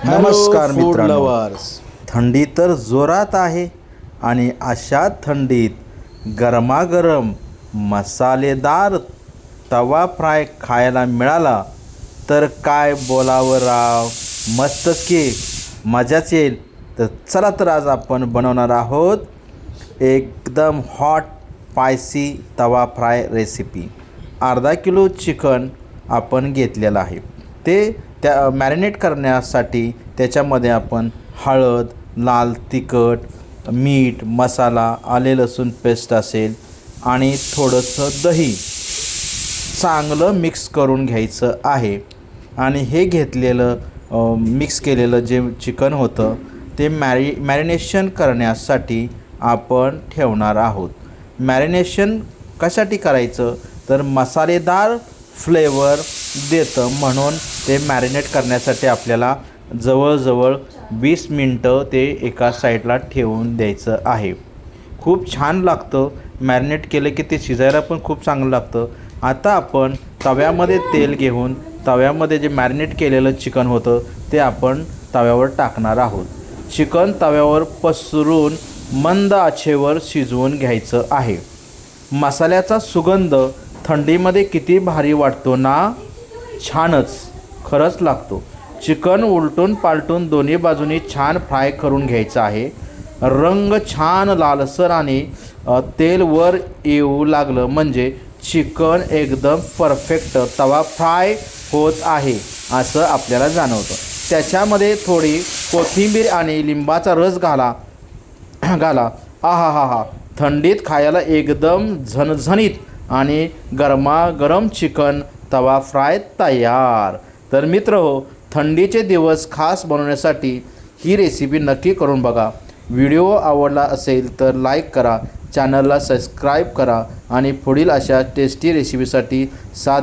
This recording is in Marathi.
नमस्कार फूड मित्रांनो, लवर्स. थंडी तर जोरात आहे आणि अशा थंडीत गरमागरम मसालेदार तवा फ्राय खायला मिळाला तर काय बोलावं राव. मस्तच की, मजाच येईल. तर चला, तर आज आपण बनवणार आहोत एकदम हॉट स्पायसी तवा फ्राय रेसिपी. अर्धा किलो चिकन आपण घेतलेलं आहे. ते त्या मॅरिनेट करण्यासाठी त्याच्यामध्ये आपण हळद, लाल तिखट, मीठ, मसाला, आले लसूण पेस्ट असेल आणि थोडंसं दही चांगलं मिक्स करून घ्यायचं आहे. आणि हे घेतलेलं मिक्स केलेलं जे चिकन होतं ते मॅरिनेशन करण्यासाठी आपण ठेवणार आहोत. मॅरिनेशन कशासाठी करायचं तर मसालेदार फ्लेवर देतं, म्हणून ते मॅरिनेट करण्यासाठी आपल्याला जवळजवळ 20 मिनटं ते एका साईडला ठेवून द्यायचं आहे. खूप छान लागतं मॅरिनेट केलं की, ते शिजायला पण खूप चांगलं लागतं. आता आपण तव्यामध्ये तेल घेऊन तव्यामध्ये जे मॅरिनेट केलेलं चिकन होतं ते आपण तव्यावर टाकणार आहोत. चिकन तव्यावर पसरून मंद आचेवर शिजवून घ्यायचं आहे. मसाल्याचा सुगंध थंडीमध्ये किती भारी वाटतो ना. छानच, खरंच लागतो. चिकन उलटून पालटून दोन्ही बाजूनी छान फ्राय करून घ्यायचं आहे. रंग छान लालसर आणि तेल वर येऊ लागलं म्हणजे चिकन एकदम परफेक्ट तवा फ्राय होत आहे असं आपल्याला जाणवतं. त्याच्यामध्ये थोडी कोथिंबीर आणि लिंबाचा रस घाला. आहा, थंडीत खायला एकदम झणझणीत आणि गरमागरम चिकन तवा फ्राय तयार. तर मित्रहो, थंडीचे दिवस खास बनवण्यासाठी ही रेसिपी नक्की करून बघा. व्हिडिओ आवडला असेल तर लाईक करा, चॅनलला सबस्क्राईब करा आणि पुढील अशा टेस्टी रेसिपीसाठी साथ